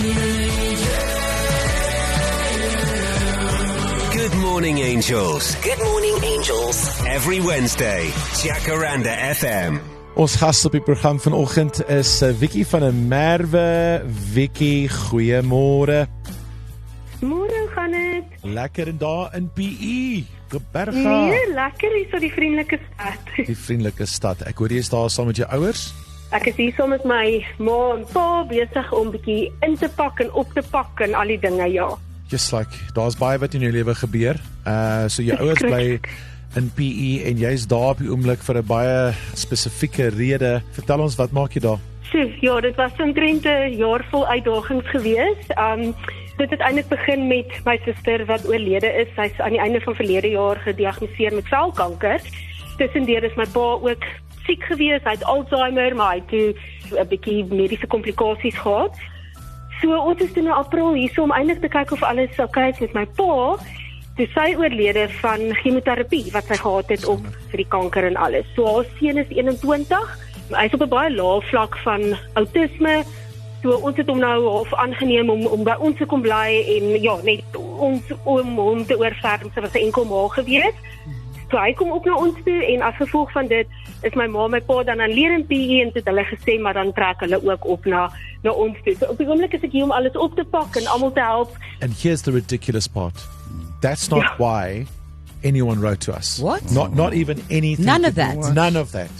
Good morning, angels. Good morning, angels. Every Wednesday, Jacaranda FM. Ons gas op die program vanoggend is Vicky van der Merwe. Vicky, goeiemôre. Môre, hoe gaan dit? Lekker en daar in PE, Gqeberha. Nee, lekker hier so die vriendelike stad. Die vriendelike stad. Ek hoor jy is daar saam met jou ouers? Ek is hier saam met my ma en pa besig om bietjie in te pak en op te pak en al die dinge, ja. Just like, daar's baie wat in jou lewe gebeur. So jou ouers bly in PE en jy's daar op die oomblik vir 'n baie spesifieke rede. Vertel ons, wat maak jy daar? Ja, dit was omtrent 'n jaar vol uitdagings geweest. Dit het eintlik begin met my suster wat oorlede is. Sy's aan die einde van verlede jaar gediagnoseer met selkanker. Tussendeur is my pa ook siek geweest. Hy het Alzheimer, maar hy het toe 'n bietjie mediese komplikasies gehad. So ons is toe in April hier om eintlik te kyk of alles oukei is met my pa. Toe sy oorlede van chemoterapie wat sy gehad het op vir die kanker en alles. So haar seun is 21. Hy is op 'n baie lae vlak van autisme. So ons het hom nou half aangeneem om by ons te kom bly en ja, net ons om hom te oorferm. Sy was 'n enkel ma gewees. So hy kom ook na ons toe en as gevolg van dit is my ma en my pa dan aan leer in PE en het hulle gesê maar dan trek hulle ook op na ons toe. So op die oomblik is ek hier om alles op te pak en almal te help. And here's the ridiculous part. That's not why anyone wrote to us. What? Not even anything. None of that. None of that.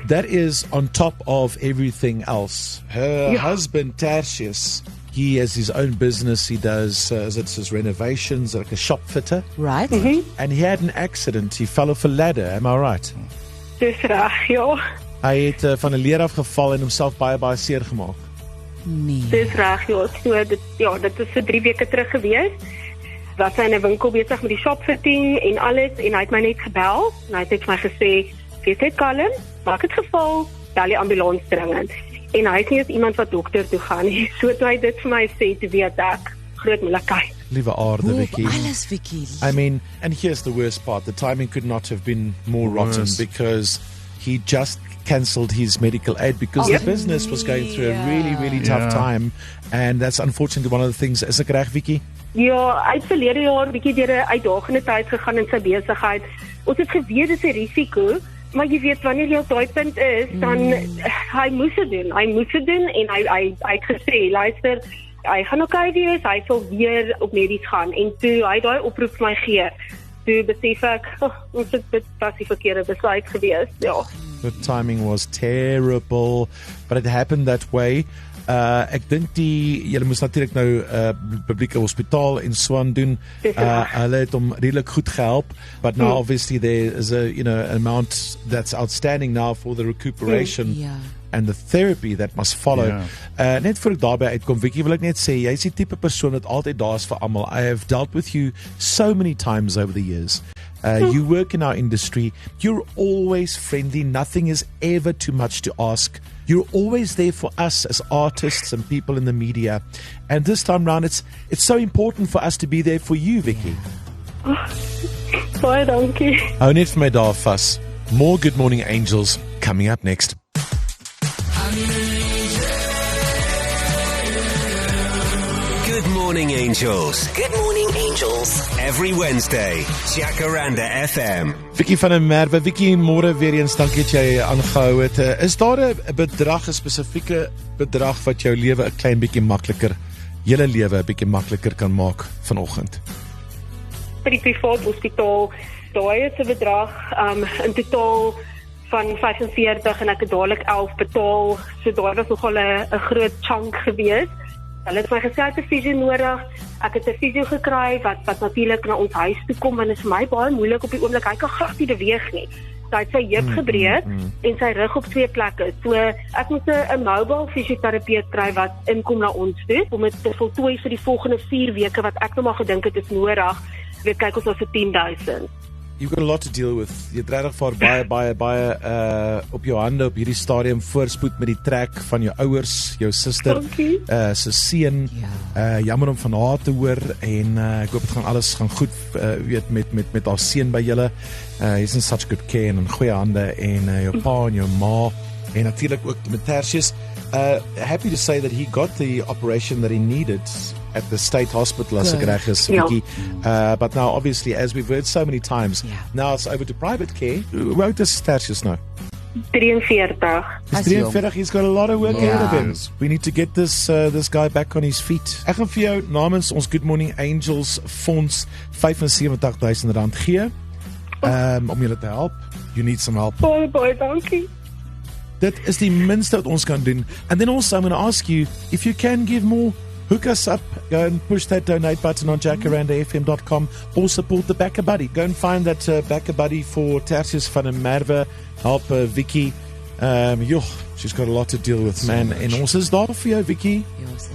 That is on top of everything else. Her husband, Tertius, he has his own business. He does his renovations, like a shop fitter. Right. And he had an accident. He fell off a ladder. Am I right? Dis reg, ja. Hy het van 'n leer afgeval en homself baie seer gemaak. Nee. Dis reg, ja. So dit is vir 3 weke terug gewees. Was hy in 'n winkel besig met die shopfitting en alles en hy het my net gebel en hy het vir my gesê, "Wees net kalm, maak dit geval, bel die ambulans dringend." En hy is nie eens iemand wat dokter toe gaan nie. So toe hy dit vir my sê, toe weet ek, groot moeilikheid. Liewe aarde, Vicky. Alles, Vicky. I mean, and here's the worst part. The timing could not have been more rotten because he just cancelled his medical aid because the business was going through a really tough time. And that's unfortunately one of the things. Is ek reg, Vicky? Ja, hy het verlede jaar bietjie deur 'n uitdagende tyd gegaan in sy besigheid. Ons het geweet dis 'n risiko, maar jy weet wanneer jy op daai punt is, dan hy moes dit doen. Hy moes dit doen en hy het gesê, luister, hy gaan oukei wees, hy sal weer op medies gaan. En toe hy daai oproep vir my gee, toe besef ek, dit was die verkeerde besluit gewees. Ja. The timing was terrible, but it happened that way. Ek dink julle moes natuurlik nou publieke hospitaal en so aan doen. Hulle het hom redelik goed gehelp, but now obviously there is a amount that's outstanding now for the recuperation and the therapy that must follow. Net voor ek daarby uitkom, Vicky, wil ek net sê jy's die tipe persoon wat altyd daar is vir almal. I have dealt with you so many times over the years. You work in our industry. You're always friendly. Nothing is ever too much to ask. You're always there for us as artists and people in the media. And this time round, it's so important for us to be there for you, Vicky. Baie dankie. Hou net vir my daar vas. More Good Morning Angels coming up next. Good morning, angels. Good morning, angels. Every Wednesday, Jacaranda FM. Vicky van der Merwe, Vicky, môre weer eens, dankie dat jy aangehou het. Is daar 'n bedrag, 'n spesifieke bedrag wat jou lewe 'n klein bietjie makliker, julle lewe 'n bietjie makliker kan maak vanoggend? By die privaat hospitaal, daai is 'n bedrag in totaal van 45 en ek het dadelik 11 betaal. So daai was nogal 'n groot chunk geweest. Hulle het my gesê ek het 'n fisio nodig. Ek het 'n fisio gekry wat natuurlik na ons huis toe kom en dit is vir my baie moeilik op die oomblik. Hy kan glad nie beweeg nie. Hy het sy heup gebreek en sy rug op 2 plekke. So ek moet 'n mobile fisioterapeut kry wat inkom na ons toe om dit te voltooi vir die volgende 4 weke wat ek nou maar gedink het is nodig. Weet kyk ons was vir 10,000. You've got a lot to deal with. Jy het regtig vir baie op jou hande op hierdie stadium, voorspoed met die trek van jou ouers, jou suster, se seun. Jammer om van haar te hoor en ek hoop alles gaan goed weet met haar seun by julle. He's in such good care en in goeie hande en jou pa en jou ma en natuurlik ook met Tertius. happy to say that he got the operation that he needed at the state hospital, as ek reg is, Ja. Vicky. But now, obviously, as we've heard so many times, now it's over to private care. Hoe oud is Tertius now? 43. He's 43, he's got a lot of work ahead of him. Yes. We need to get this guy back on his feet. Ek gaan vir jou namens ons Good Morning Angels fonds R75,000 gee om julle te help. You need some help. Baie dankie. Dit is die minste wat ons kan doen. And then also I'm going to ask you, if you can give more, hook us up. Go and push that donate button on jacarandafm.com or support the Backer Buddy. Go and find that Backer Buddy for Tertius van der Merwe. Help Vicky. She's got a lot to deal with, man. En ons is daar vir jou, Vicky.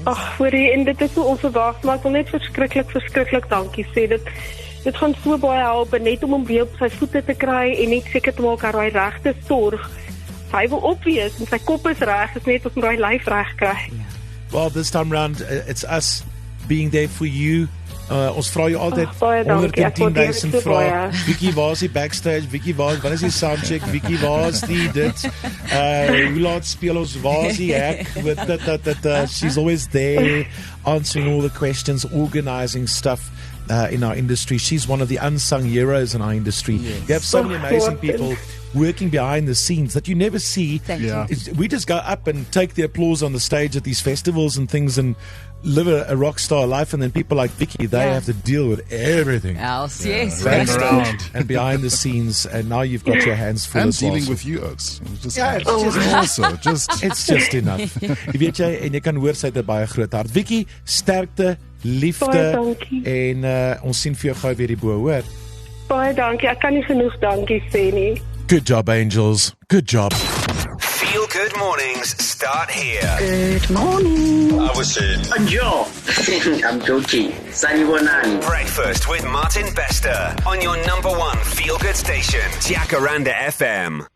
Ag, hoorie, en dit is so onverwags, maar ek wil net verskriklik dankie sê. Dit gaan so baie help, net om hom weer op sy voete te kry en net seker te maak hy regte sorg. Hy wil opwees en sy kop is reg, is net om hy lyf reg kry. Well, this time round, it's us being there for you. Ons vra jou altyd Baie dankie, ek waardeer dit 110,000 so vrae. baie. Vicky, waar is die backstage? Vicky, wat is die soundcheck? Vicky, waar is die dit? Hoe laat speel ons? Waar is die hek? She's always there, answering all the questions, organizing stuff in our industry. She's one of the unsung heroes in our industry. Yes. You have so many amazing Awesome. people working behind the scenes that you never see. Thank Yeah. We just go up and take the applause on the stage at these festivals and things and live a rock star life, and then people like Vicky, they Yeah. have to deal with everything Else, yes. Running backstage. around. and behind the scenes, and now you've got your hands full And as well. dealing with you, Oaks. Just, Yeah, it's just- also, just It's just enough. Jy weet jy, en jy kan hoor sy het 'n baie groot hart. Vicky, sterkte, liefde, Baie dankie. en ons sien vir jou gou weer die bo, hoor. Baie dankie, ek kan nie genoeg dankie sê nie. Good job, Angels. Good job. Feel Good Mornings start here. Good morning. I was Bonjour. I'm joking. Sanibonani. Breakfast with Martin Bester on your number one feel good station, Jacaranda FM.